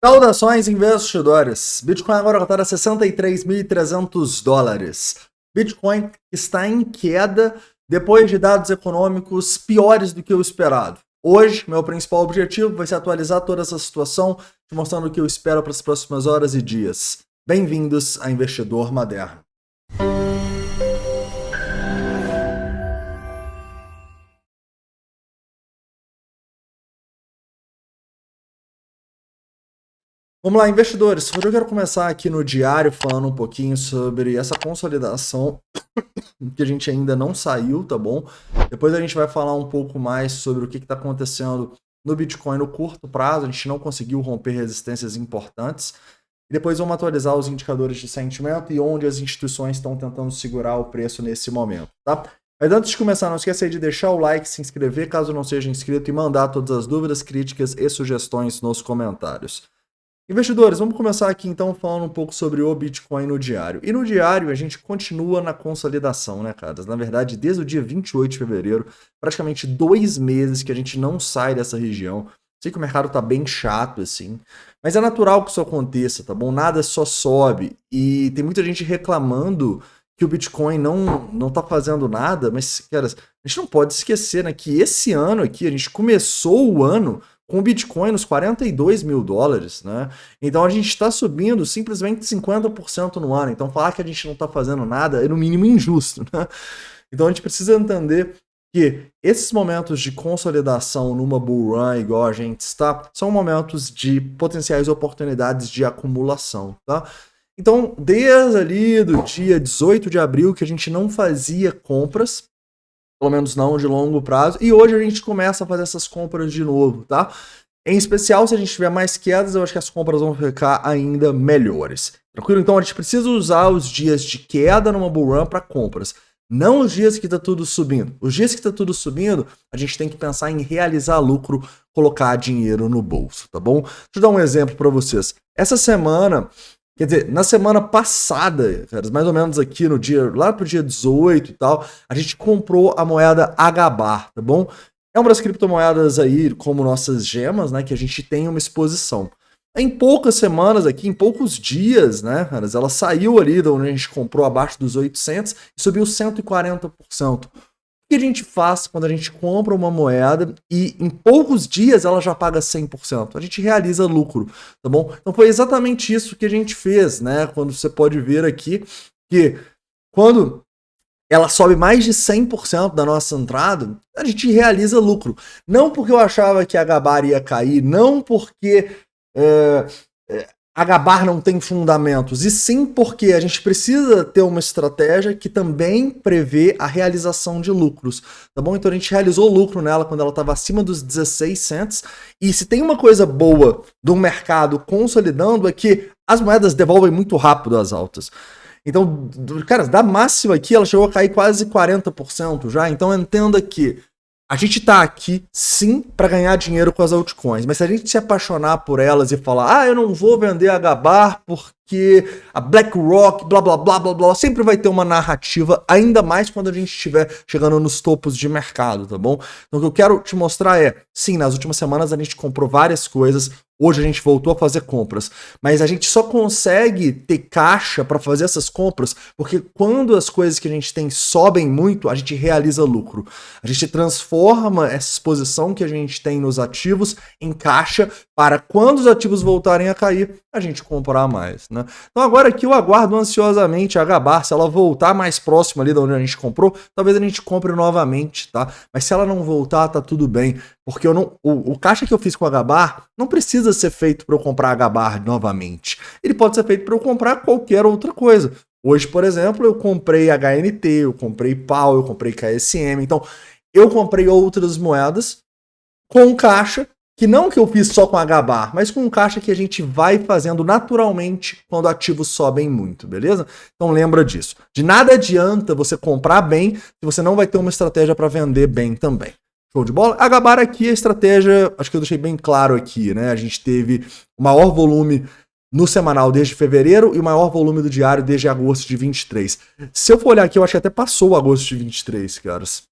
Saudações, investidores! Bitcoin agora cotada a $63.300. Bitcoin está em queda depois de dados econômicos piores do que o esperado. Hoje, meu principal objetivo vai ser atualizar toda essa situação, te mostrando o que eu espero para as próximas horas e dias. Bem-vindos a Investidor Moderno. Vamos lá, investidores. Hoje eu quero começar aqui no diário falando um pouquinho sobre essa consolidação que a gente ainda não saiu, tá bom? Depois a gente vai falar um pouco mais sobre o que está acontecendo no Bitcoin no curto prazo. A gente não conseguiu romper resistências importantes. E depois vamos atualizar os indicadores de sentimento e onde as instituições estão tentando segurar o preço nesse momento, tá? Mas antes de começar, não esqueça aí de deixar o like, se inscrever caso não seja inscrito e mandar todas as dúvidas, críticas e sugestões nos comentários. Investidores, vamos começar aqui então falando um pouco sobre o Bitcoin no diário. E no diário a gente continua na consolidação, né, caras? Na verdade, desde o dia 28 de fevereiro, praticamente 2 meses que a gente não sai dessa região. Sei que o mercado tá bem chato, assim, mas é natural que isso aconteça, tá bom? Nada só sobe. E tem muita gente reclamando que o Bitcoin não tá fazendo nada, mas, caras, a gente não pode esquecer, né, que esse ano aqui, a gente começou o ano com o Bitcoin nos $42 mil, né? Então a gente está subindo simplesmente 50% no ano. Então falar que a gente não está fazendo nada é no mínimo injusto, né? Então a gente precisa entender que esses momentos de consolidação numa bull run igual a gente está, são momentos de potenciais oportunidades de acumulação, tá? Então, desde ali do dia 18 de abril que a gente não fazia compras, pelo menos não de longo prazo, e hoje a gente começa a fazer essas compras de novo, tá? Em especial, se a gente tiver mais quedas, eu acho que as compras vão ficar ainda melhores. Tranquilo? Então a gente precisa usar os dias de queda numa bull run para compras, não os dias que tá tudo subindo. Os dias que tá tudo subindo, a gente tem que pensar em realizar lucro, colocar dinheiro no bolso, tá bom? Deixa eu dar um exemplo para vocês. Essa semana, quer dizer, na semana passada, cara, mais ou menos aqui no dia, lá pro dia 18 e tal, a gente comprou a moeda HBAR, tá bom? É uma das criptomoedas aí, como nossas gemas, né, que a gente tem uma exposição. Em poucas semanas aqui, em poucos dias, né, caras, ela saiu ali de onde a gente comprou abaixo dos 800 e subiu 140%. O que a gente faz quando a gente compra uma moeda e em poucos dias ela já paga 100%? A gente realiza lucro, tá bom? Então foi exatamente isso que a gente fez, né? Quando você pode ver aqui que quando ela sobe mais de 100% da nossa entrada, a gente realiza lucro. Não porque eu achava que a Gabar ia cair, não porque a Gabar não tem fundamentos, e sim porque a gente precisa ter uma estratégia que também prevê a realização de lucros, tá bom? Então a gente realizou lucro nela quando ela estava acima dos 16 cents, e se tem uma coisa boa do mercado consolidando é que as moedas devolvem muito rápido as altas. Então, cara, da máxima aqui ela chegou a cair quase 40% já, então entenda que a gente tá aqui, sim, para ganhar dinheiro com as altcoins, mas se a gente se apaixonar por elas e falar, eu não vou vender a Gabar porque a BlackRock, blá, blá, blá, blá, blá, sempre vai ter uma narrativa, ainda mais quando a gente estiver chegando nos topos de mercado, tá bom? Então o que eu quero te mostrar é, sim, nas últimas semanas a gente comprou várias coisas, hoje a gente voltou a fazer compras, mas a gente só consegue ter caixa para fazer essas compras porque quando as coisas que a gente tem sobem muito, a gente realiza lucro. A gente transforma essa exposição que a gente tem nos ativos em caixa para quando os ativos voltarem a cair, a gente comprar mais, né? Então agora aqui eu aguardo ansiosamente a Gabar, se ela voltar mais próxima ali de onde a gente comprou, talvez a gente compre novamente, tá? Mas se ela não voltar, tá tudo bem, porque eu não, o caixa que eu fiz com a Gabar não precisa ser feito para eu comprar a Gabar novamente. Ele pode ser feito para eu comprar qualquer outra coisa. Hoje, por exemplo, eu comprei HNT, eu comprei PAU, eu comprei KSM, então eu comprei outras moedas com caixa, que não que eu fiz só com a Gabar, mas com caixa que a gente vai fazendo naturalmente quando ativos sobem muito, beleza? Então lembra disso. De nada adianta você comprar bem se você não vai ter uma estratégia para vender bem também. Show de bola? A Gabar aqui, a estratégia, acho que eu deixei bem claro aqui, né? A gente teve o maior volume no semanal desde fevereiro e o maior volume do diário desde agosto de 23. Se eu for olhar aqui, eu acho que até passou o agosto de 23, caras.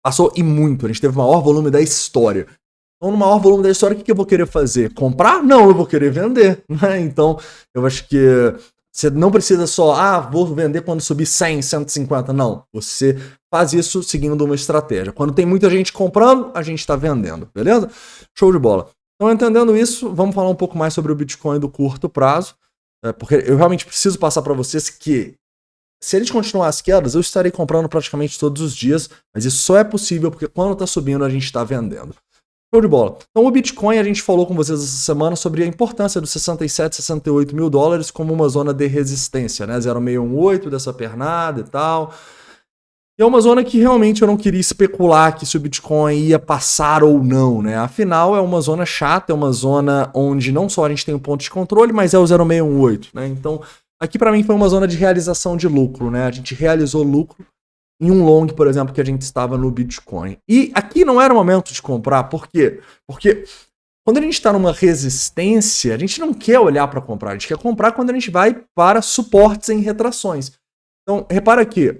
Passou e muito, a gente teve o maior volume da história. Então, no maior volume da história, o que eu vou querer fazer? Comprar? Não, eu vou querer vender, né? Então, eu acho que você não precisa só, vou vender quando subir 100, 150. Não, você faz isso seguindo uma estratégia. Quando tem muita gente comprando, a gente está vendendo, beleza? Show de bola. Então, entendendo isso, vamos falar um pouco mais sobre o Bitcoin do curto prazo, porque eu realmente preciso passar para vocês que se eles continuar as quedas, eu estarei comprando praticamente todos os dias, mas isso só é possível porque quando está subindo, a gente está vendendo. Show de bola. Então o Bitcoin, a gente falou com vocês essa semana sobre a importância dos 67, 68 mil dólares como uma zona de resistência, né? 0,618 dessa pernada e tal. E é uma zona que realmente eu não queria especular que se o Bitcoin ia passar ou não, né? Afinal, é uma zona chata, é uma zona onde não só a gente tem um ponto de controle, mas é o 0,618, né? Então, aqui para mim foi uma zona de realização de lucro, né? A gente realizou lucro em um long, por exemplo, que a gente estava no Bitcoin. E aqui não era o momento de comprar, por quê? Porque quando a gente está numa resistência, a gente não quer olhar para comprar, a gente quer comprar quando a gente vai para suportes em retrações. Então, repara aqui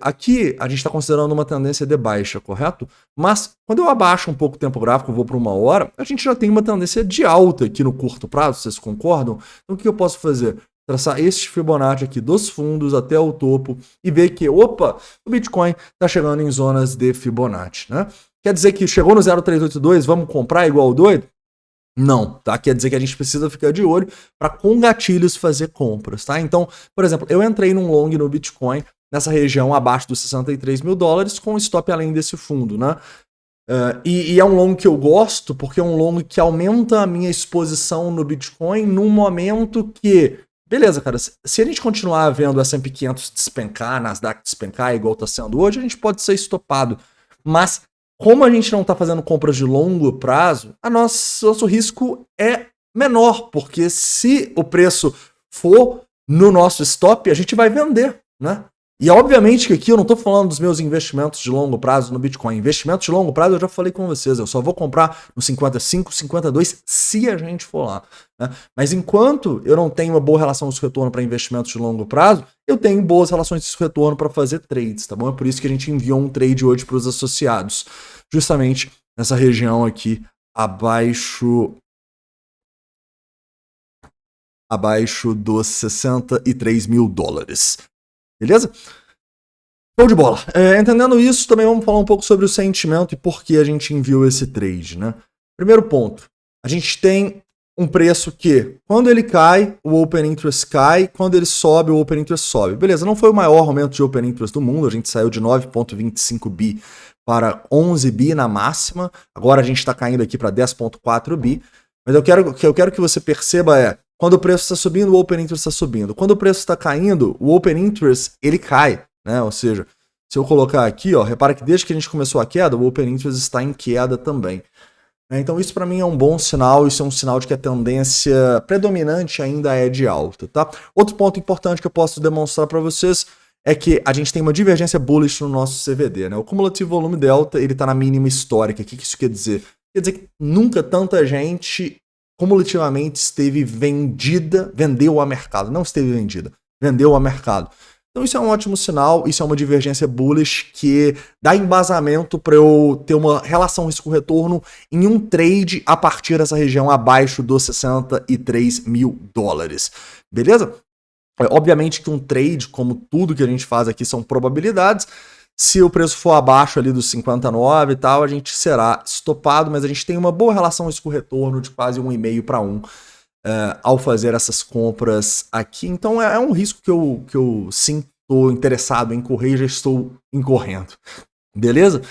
a gente está considerando uma tendência de baixa, correto? Mas quando eu abaixo um pouco o tempo gráfico, vou para 1 hora, a gente já tem uma tendência de alta aqui no curto prazo, vocês concordam? Então, o que eu posso fazer? Traçar este Fibonacci aqui dos fundos até o topo e ver que, opa, o Bitcoin está chegando em zonas de Fibonacci, né? Quer dizer que chegou no 0,382, vamos comprar igual o doido? Não, tá? Quer dizer que a gente precisa ficar de olho para com gatilhos fazer compras, tá? Então, por exemplo, eu entrei num long no Bitcoin nessa região abaixo dos 63 mil dólares com stop além desse fundo, né? E é um long que eu gosto porque é um long que aumenta a minha exposição no Bitcoin num momento que beleza, cara, se a gente continuar vendo o S&P 500 despencar, Nasdaq despencar, igual está sendo hoje, a gente pode ser estopado. Mas, como a gente não está fazendo compras de longo prazo, nosso risco é menor, porque se o preço for no nosso stop, a gente vai vender, né? E obviamente que aqui eu não estou falando dos meus investimentos de longo prazo no Bitcoin. Investimentos de longo prazo eu já falei com vocês, eu só vou comprar no 55, 52 se a gente for lá, né? Mas enquanto eu não tenho uma boa relação de retorno para investimentos de longo prazo, eu tenho boas relações de retorno para fazer trades, tá bom? É por isso que a gente enviou um trade hoje para os associados, justamente nessa região aqui abaixo dos 63 mil dólares. Beleza? Show de bola. Entendendo isso, também vamos falar um pouco sobre o sentimento e por que a gente enviou esse trade, né? Primeiro ponto, a gente tem um preço que, quando ele cai, o Open Interest cai, quando ele sobe, o Open Interest sobe. Beleza, não foi o maior aumento de Open Interest do mundo, a gente saiu de 9,25 bi para 11 bi na máxima, agora a gente está caindo aqui para 10,4 bi, mas o que eu quero que você perceba quando o preço está subindo, o Open Interest está subindo. Quando o preço está caindo, o Open Interest, ele cai, né? Ou seja, se eu colocar aqui, ó, repara que desde que a gente começou a queda, o Open Interest está em queda também. Então isso para mim é um bom sinal, isso é um sinal de que a tendência predominante ainda é de alta, tá? Outro ponto importante que eu posso demonstrar para vocês é que a gente tem uma divergência bullish no nosso CVD, né? O cumulativo volume delta, ele está na mínima histórica. O que isso quer dizer? Quer dizer que nunca tanta gente cumulativamente vendeu a mercado. Não esteve vendida, vendeu a mercado. Então isso é um ótimo sinal, isso é uma divergência bullish que dá embasamento para eu ter uma relação risco-retorno em um trade a partir dessa região abaixo dos 63 mil dólares. Beleza? Obviamente que um trade, como tudo que a gente faz aqui, são probabilidades. Se o preço for abaixo ali dos 59 e tal, a gente será estopado, mas a gente tem uma boa relação risco-retorno de quase 1,5 para 1 ao fazer essas compras aqui. Então é um risco que eu sim estou interessado em correr e já estou incorrendo. Beleza?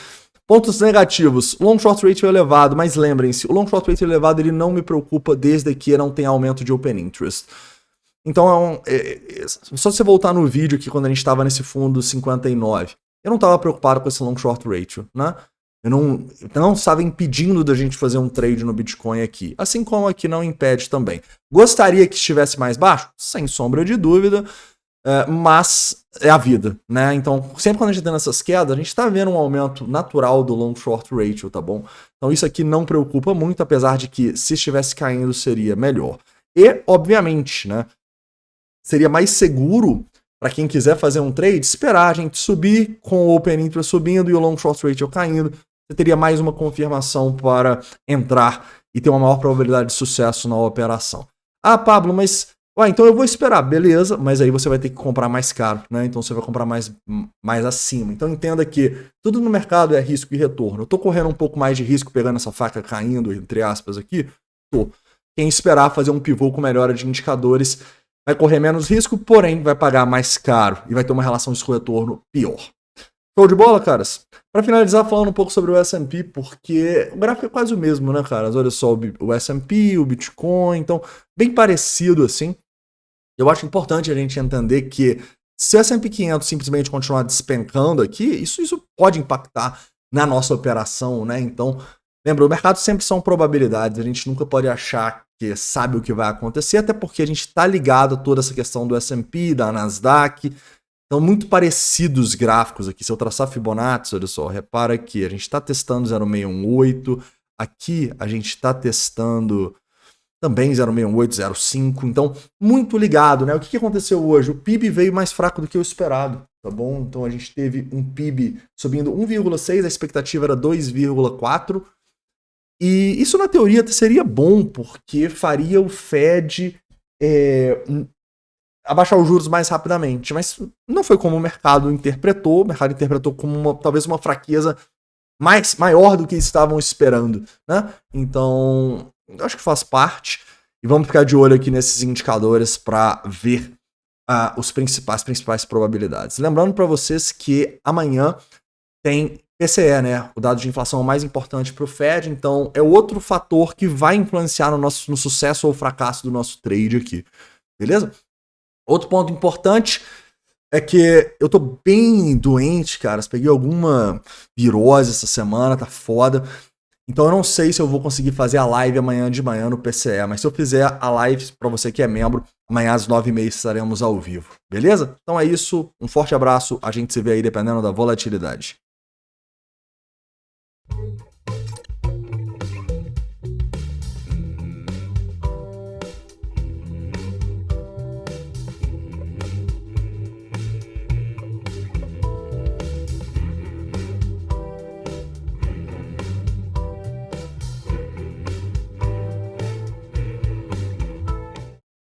Pontos negativos. O long short ratio é elevado, mas lembrem-se, o long short ratio elevado ele não me preocupa desde que não tenha aumento de open interest. Então, só você voltar no vídeo aqui quando a gente estava nesse fundo 59, eu não estava preocupado com esse long short ratio, né? Eu não estava impedindo da gente fazer um trade no Bitcoin aqui, assim como aqui não impede também. Gostaria que estivesse mais baixo? Sem sombra de dúvida, mas é a vida, né? Então, sempre quando a gente tem essas quedas, a gente está vendo um aumento natural do long short ratio, tá bom? Então isso aqui não preocupa muito, apesar de que se estivesse caindo seria melhor. E, obviamente, né? Seria mais seguro para quem quiser fazer um trade, esperar a gente subir com o Open Interest subindo e o Long Short Ratio caindo, você teria mais uma confirmação para entrar e ter uma maior probabilidade de sucesso na operação. Ah, Pablo, mas então eu vou esperar, beleza, mas aí você vai ter que comprar mais caro, né? Então você vai comprar mais acima. Então entenda que tudo no mercado é risco e retorno. Eu tô correndo um pouco mais de risco pegando essa faca caindo, entre aspas, aqui. Tô. Quem esperar fazer um pivô com melhora de indicadores vai correr menos risco, porém vai pagar mais caro e vai ter uma relação risco-retorno pior. Show de bola, caras? Para finalizar, falando um pouco sobre o S&P, porque o gráfico é quase o mesmo, né, caras? Olha só o S&P, o Bitcoin, então bem parecido assim. Eu acho importante a gente entender que se o S&P 500 simplesmente continuar despencando aqui, isso pode impactar na nossa operação, né? Então, lembra, o mercado sempre são probabilidades, a gente nunca pode achar que sabe o que vai acontecer, até porque a gente está ligado a toda essa questão do S&P, da Nasdaq. Então, muito parecidos os gráficos aqui. Se eu traçar Fibonacci, olha só, repara aqui, a gente está testando 0,618, aqui a gente está testando também 0,618, 0,5, então muito ligado, né? O que aconteceu hoje? O PIB veio mais fraco do que o esperado, tá bom? Então a gente teve um PIB subindo 1,6, a expectativa era 2,4, e isso na teoria seria bom, porque faria o Fed abaixar os juros mais rapidamente, mas não foi como o mercado interpretou como talvez uma fraqueza maior do que estavam esperando, né? Então, acho que faz parte, e vamos ficar de olho aqui nesses indicadores para ver as principais probabilidades. Lembrando para vocês que amanhã tem PCE, né? O dado de inflação mais importante para o Fed, então é outro fator que vai influenciar no sucesso ou fracasso do nosso trade aqui, beleza? Outro ponto importante é que eu tô bem doente, cara. Peguei alguma virose essa semana, tá foda. Então eu não sei se eu vou conseguir fazer a live amanhã de manhã no PCE, mas se eu fizer a live pra você que é membro, amanhã às 9h30 estaremos ao vivo, beleza? Então é isso, um forte abraço, a gente se vê aí dependendo da volatilidade.